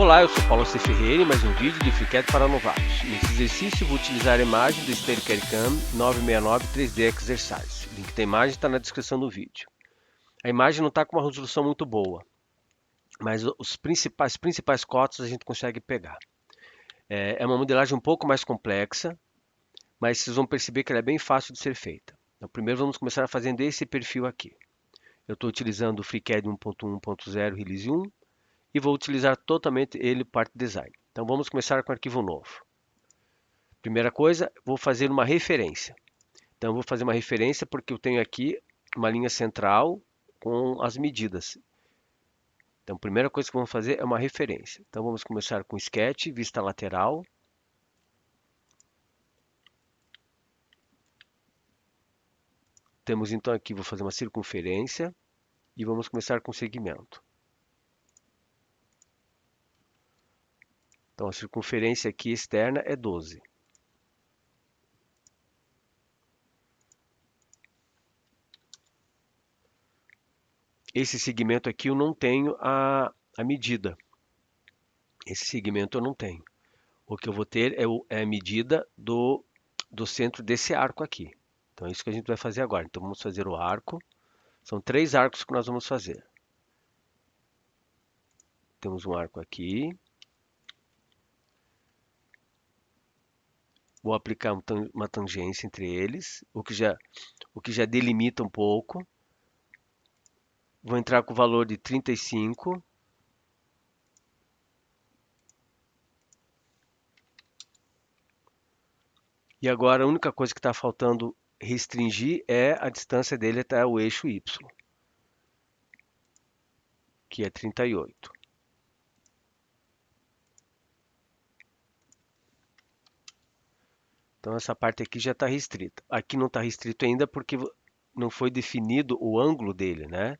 Olá, eu sou Paulo C. Ferreira e mais um vídeo de FreeCAD para novatos. Nesse exercício vou utilizar a imagem do Steadicam 969 3D Exercise. O link da imagem está na descrição do vídeo. A imagem não está com uma resolução muito boa, mas os principais cotas a gente consegue pegar. É uma modelagem um pouco mais complexa, mas vocês vão perceber que ela é bem fácil de ser feita. Então, primeiro vamos começar fazendo esse perfil aqui. Eu estou utilizando o FreeCAD 1.1.0 Release 1 e vou utilizar totalmente ele parte design. Então vamos começar com arquivo novo. Primeira coisa, vou fazer uma referência. Então vou fazer uma referência porque eu tenho aqui uma linha central com as medidas. Então a primeira coisa que vamos fazer é uma referência. Então vamos começar com Sketch, vista lateral. Temos então aqui, vou fazer uma circunferência e vamos começar com segmento. Então a circunferência aqui externa é 12. Esse segmento aqui eu não tenho a medida. Esse segmento eu não tenho. O que eu vou ter é a medida do centro desse arco aqui. Então é isso que a gente vai fazer agora. Então vamos fazer o arco. São 3 arcos que nós vamos fazer. Temos um arco aqui. Vou aplicar uma tangência entre eles, o que já delimita um pouco. Vou entrar com o valor de 35. E agora a única coisa que está faltando restringir é a distância dele até o eixo Y, que é 38. Então essa parte aqui já está restrita. Aqui não está restrito ainda porque não foi definido o ângulo dele, né?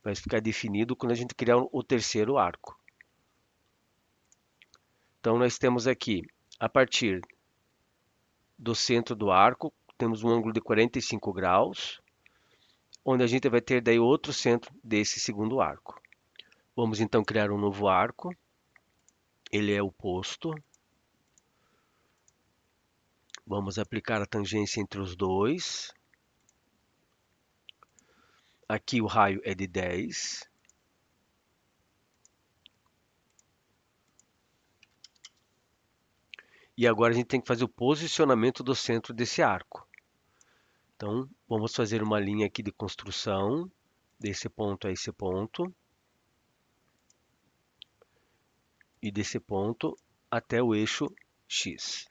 Vai ficar definido quando a gente criar o terceiro arco. Então nós temos aqui, a partir do centro do arco, temos um ângulo de 45 graus, onde a gente vai ter daí outro centro desse segundo arco. Vamos então criar um novo arco. Ele é oposto. Vamos aplicar a tangência entre os dois. Aqui o raio é de 10. E agora a gente tem que fazer o posicionamento do centro desse arco. Então, vamos fazer uma linha aqui de construção, desse ponto a esse ponto. E desse ponto até o eixo X.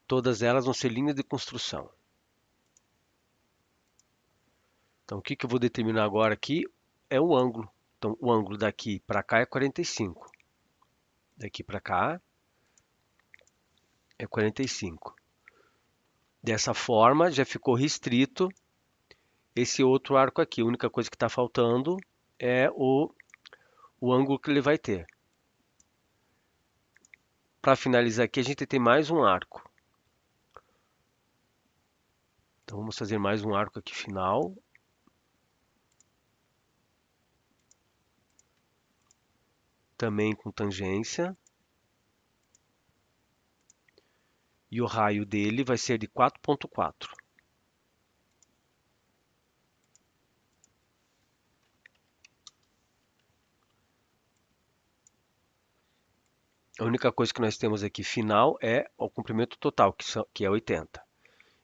Todas elas vão ser linhas de construção. Então, o que eu vou determinar agora aqui é o ângulo. Então, o ângulo daqui para cá é 45. Daqui para cá é 45. Dessa forma, já ficou restrito esse outro arco aqui. A única coisa que está faltando é o ângulo que ele vai ter. Para finalizar aqui, a gente tem mais um arco. Então, vamos fazer mais um arco aqui final. Também com tangência. E o raio dele vai ser de 4,4. A única coisa que nós temos aqui final é o comprimento total, que é 80.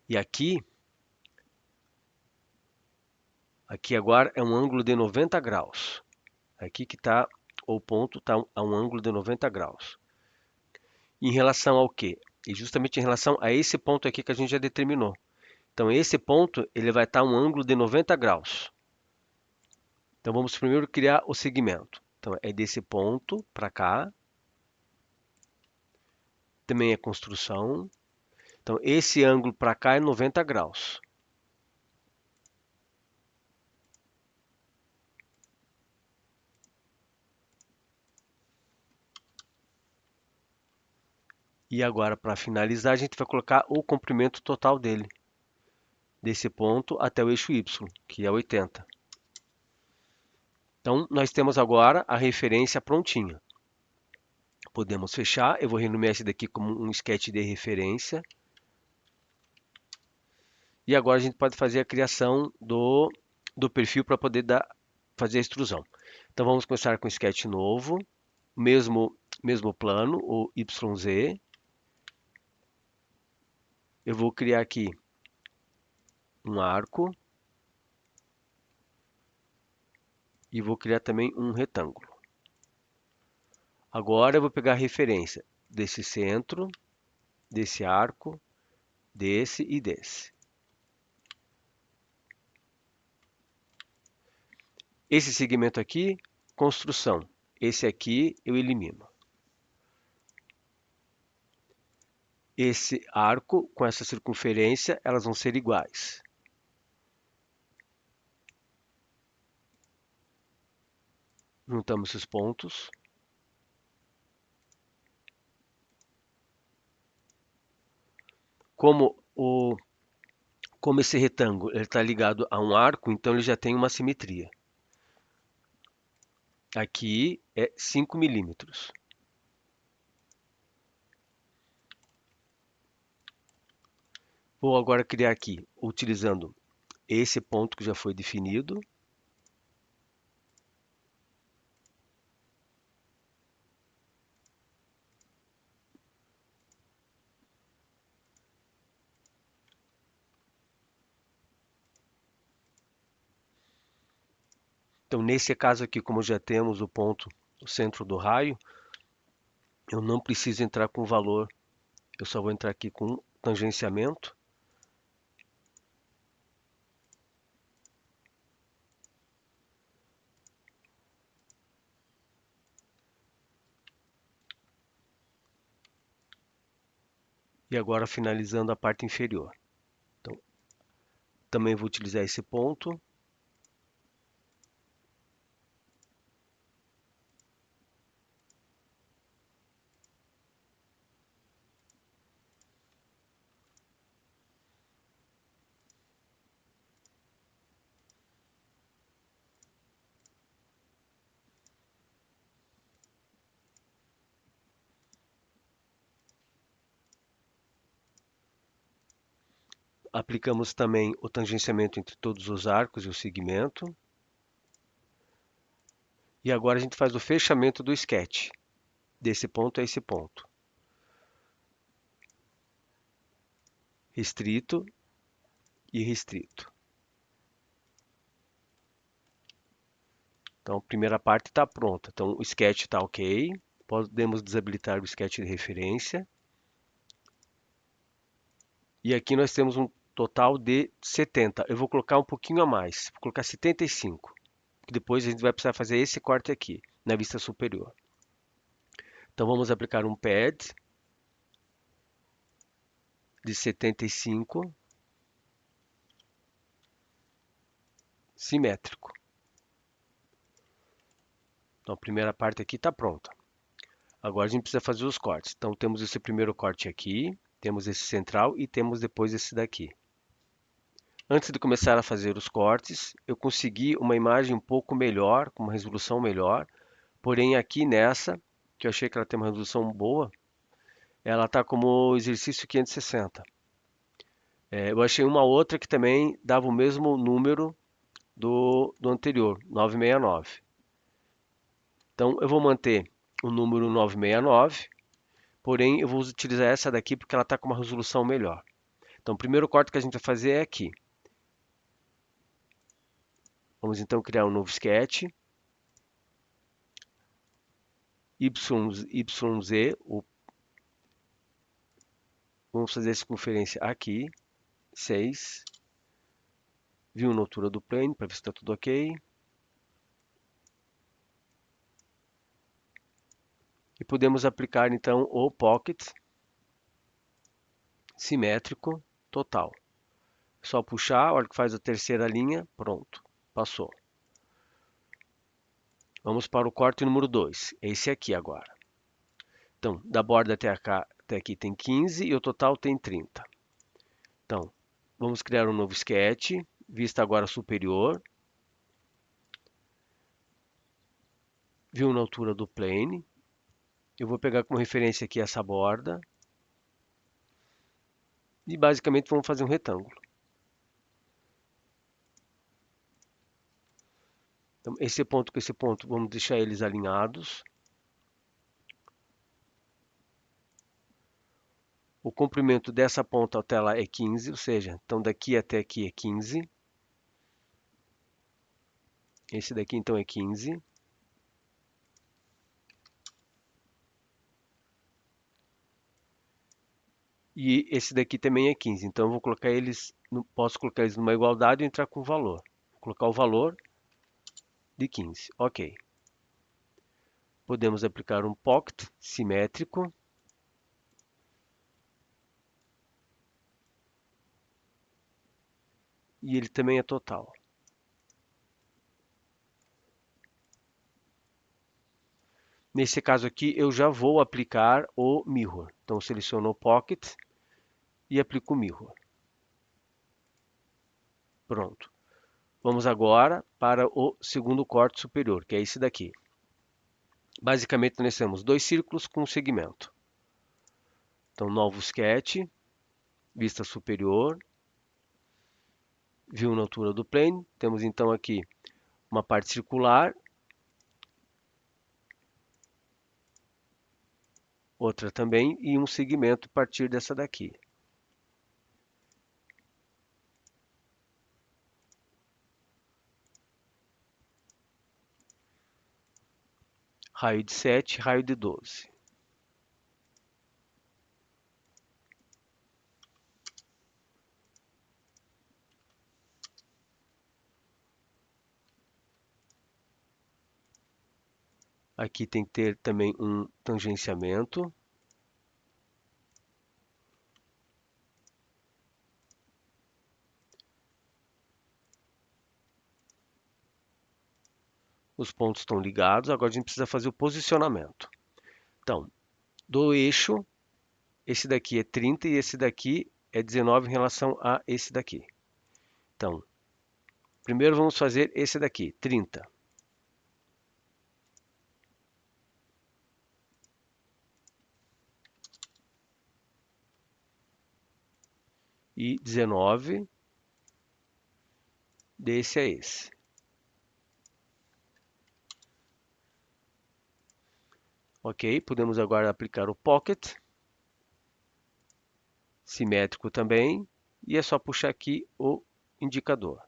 E aqui agora é um ângulo de 90 graus. Aqui que está, o ponto está a um ângulo de 90 graus. Em relação ao quê? E justamente em relação a esse ponto aqui que a gente já determinou. Então esse ponto ele vai estar a um ângulo de 90 graus. Então vamos primeiro criar o segmento. Então é desse ponto para cá. Também é construção. Então esse ângulo para cá é 90 graus. E agora, para finalizar, a gente vai colocar o comprimento total dele, desse ponto até o eixo Y, que é 80. Então, nós temos agora a referência prontinha. Podemos fechar. Eu vou renomear esse daqui como um sketch de referência. E agora a gente pode fazer a criação do perfil para poder fazer a extrusão. Então, vamos começar com um sketch novo. Mesmo plano, o YZ. Eu vou criar aqui um arco. E vou criar também um retângulo. Agora eu vou pegar a referência desse centro, desse arco, desse e desse. Esse segmento aqui, construção. Esse aqui eu elimino. Esse arco com essa circunferência, elas vão ser iguais. Juntamos esses pontos. Como esse retângulo está ligado a um arco, então ele já tem uma simetria. Aqui é 5 milímetros. Vou agora criar aqui, utilizando esse ponto que já foi definido. Então, nesse caso aqui, como já temos o ponto, o centro do raio, eu não preciso entrar com valor. Eu só vou entrar aqui com tangenciamento. E agora finalizando a parte inferior. Então, também vou utilizar esse ponto. Aplicamos também o tangenciamento entre todos os arcos e o segmento. E agora a gente faz o fechamento do sketch, desse ponto a esse ponto. Restrito e restrito. Então, a primeira parte está pronta. Então, o sketch está ok. Podemos desabilitar o sketch de referência. E aqui nós temos um total de 70. Eu vou colocar um pouquinho a mais. Vou colocar 75. Depois a gente vai precisar fazer esse corte aqui, na vista superior. Então, vamos aplicar um pad de 75, simétrico. Então, a primeira parte aqui está pronta. Agora a gente precisa fazer os cortes. Então, temos esse primeiro corte aqui, temos esse central e temos depois esse daqui. Antes de começar a fazer os cortes, eu consegui uma imagem um pouco melhor, com uma resolução melhor. Porém, aqui nessa, que eu achei que ela tem uma resolução boa, ela está como exercício 560. Eu achei uma outra que também dava o mesmo número do anterior, 969. Então, eu vou manter o número 969, porém eu vou utilizar essa daqui porque ela está com uma resolução melhor. Então, o primeiro corte que a gente vai fazer é aqui. Vamos então criar um novo sketch. YZ, vamos fazer essa conferência aqui, 6. View na altura do plane, para ver se está tudo ok. E podemos aplicar então o pocket simétrico total. Só puxar, a hora que faz a terceira linha, pronto, passou. Vamos para o corte número 2, esse aqui agora. Então, da borda até aqui tem 15 e o total tem 30. Então, vamos criar um novo sketch, vista agora superior. View na altura do plane. Eu vou pegar como referência aqui essa borda. E basicamente vamos fazer um retângulo. Então, esse ponto com esse ponto, vamos deixar eles alinhados. O comprimento dessa ponta até lá é 15, ou seja, então daqui até aqui é 15. Esse daqui então é 15. E esse daqui também é 15. Então eu vou colocar eles, posso colocar eles numa igualdade e entrar com o valor. Vou colocar o valor de 15. Ok. Podemos aplicar um pocket simétrico. E ele também é total. Nesse caso aqui, eu já vou aplicar o mirror. Então, seleciono o pocket e aplico o mirror. Pronto. Vamos agora para o segundo corte superior, que é esse daqui. Basicamente, nós temos dois círculos com um segmento. Então, novo sketch, vista superior, view na altura do plane. Temos então aqui uma parte circular, outra também, e um segmento a partir dessa daqui. Raio de 7, raio de 12. Aqui tem que ter também um tangenciamento. Os pontos estão ligados, agora a gente precisa fazer o posicionamento. Então, do eixo, esse daqui é 30 e esse daqui é 19 em relação a esse daqui. Então, primeiro vamos fazer esse daqui, 30. E 19 desse a esse. Ok, podemos agora aplicar o pocket, simétrico também, e é só puxar aqui o indicador.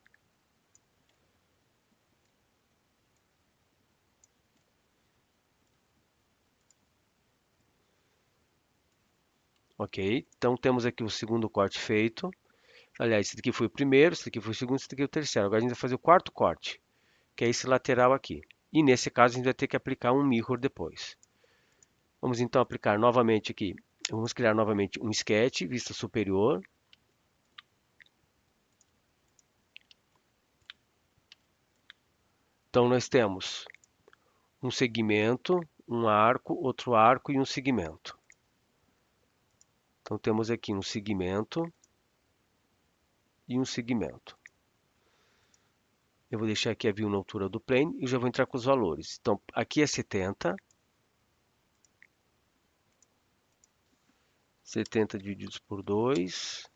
Ok, então temos aqui o segundo corte feito. Aliás, esse aqui foi o primeiro, esse aqui foi o segundo, esse aqui é o terceiro. Agora a gente vai fazer o quarto corte, que é esse lateral aqui. E nesse caso a gente vai ter que aplicar um mirror depois. Vamos então aplicar novamente aqui, vamos criar novamente um sketch, vista superior. Então nós temos um segmento, um arco, outro arco e um segmento. Então temos aqui um segmento e um segmento. Eu vou deixar aqui a view na altura do plane e já vou entrar com os valores. Então aqui é 70. 70 divididos por 2.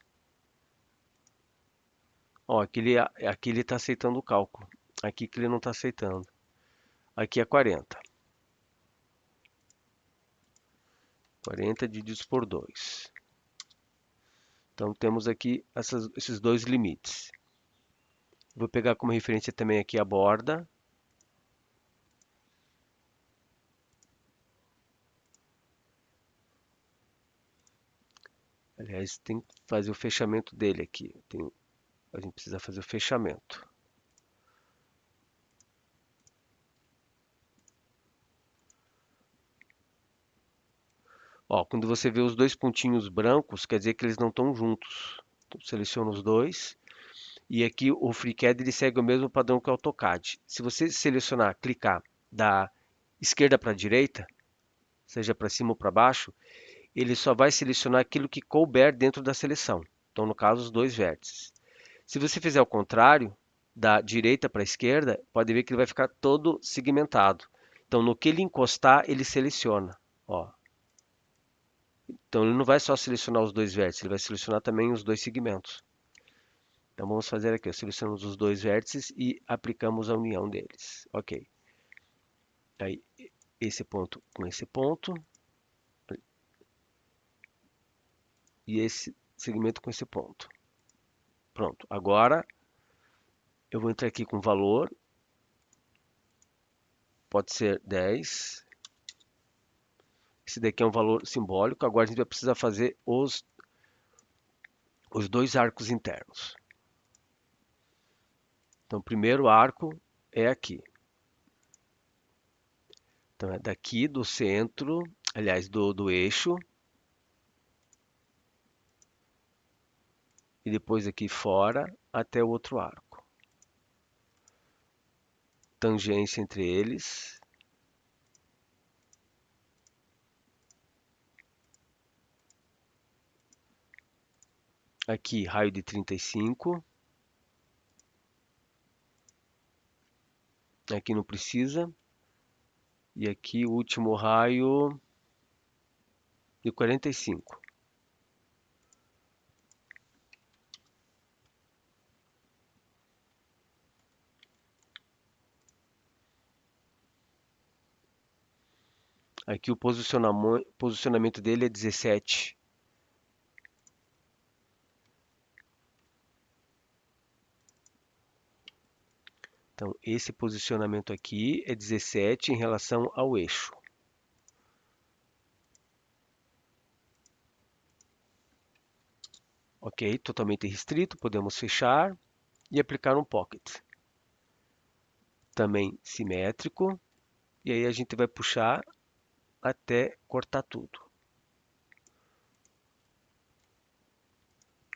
Ó, aqui ele está aceitando o cálculo. Aqui que ele não está aceitando. Aqui é 40. 40 divididos por 2. Então temos aqui esses dois limites. Vou pegar como referência também aqui a borda. Aliás, tem que fazer o fechamento dele aqui. A gente precisa fazer o fechamento. Ó, quando você vê os dois pontinhos brancos, quer dizer que eles não estão juntos. Então, seleciono os dois. E aqui o FreeCAD ele segue o mesmo padrão que o AutoCAD. Se você selecionar, clicar da esquerda para a direita, seja para cima ou para baixo, ele só vai selecionar aquilo que couber dentro da seleção. Então, no caso, os dois vértices. Se você fizer o contrário, da direita para a esquerda, pode ver que ele vai ficar todo segmentado. Então, no que ele encostar, ele seleciona. Ó. Então, ele não vai só selecionar os dois vértices, ele vai selecionar também os dois segmentos. Então, vamos fazer aqui. Selecionamos os dois vértices e aplicamos a união deles. Ok. Aí, esse ponto com esse ponto. E esse segmento com esse ponto. Pronto. Agora, eu vou entrar aqui com valor. Pode ser 10. Esse daqui é um valor simbólico. Agora a gente vai precisar fazer os dois arcos internos. Então, o primeiro arco é aqui. Então, é daqui do centro, aliás, do eixo. E depois aqui fora até o outro arco. Tangência entre eles. Aqui, raio de 35. Aqui não precisa. E aqui o último raio de 45. Aqui o posicionamento dele é 17. Então, esse posicionamento aqui é 17 em relação ao eixo. Ok, totalmente restrito, podemos fechar e aplicar um pocket. Também simétrico, e aí a gente vai puxar até cortar tudo.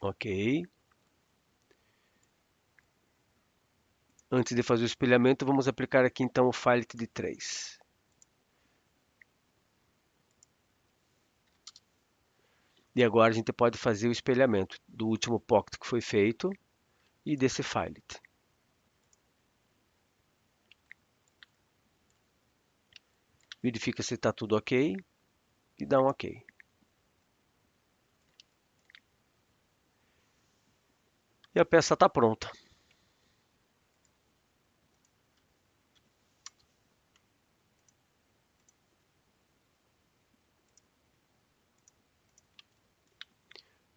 Ok. Antes de fazer o espelhamento, vamos aplicar aqui então o fillet de 3. E agora a gente pode fazer o espelhamento do último pocket que foi feito e desse fillet. Verifica se está tudo ok e dá um ok. E a peça está pronta.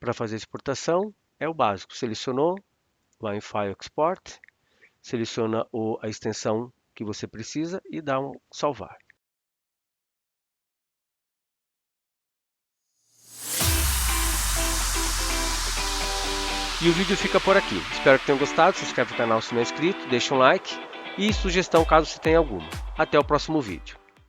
Para fazer a exportação, é o básico. Selecionou, vai em File Export, seleciona a extensão que você precisa e dá um salvar. E o vídeo fica por aqui. Espero que tenham gostado. Se inscreve no canal se não é inscrito, deixa um like e sugestão caso você tenha alguma. Até o próximo vídeo.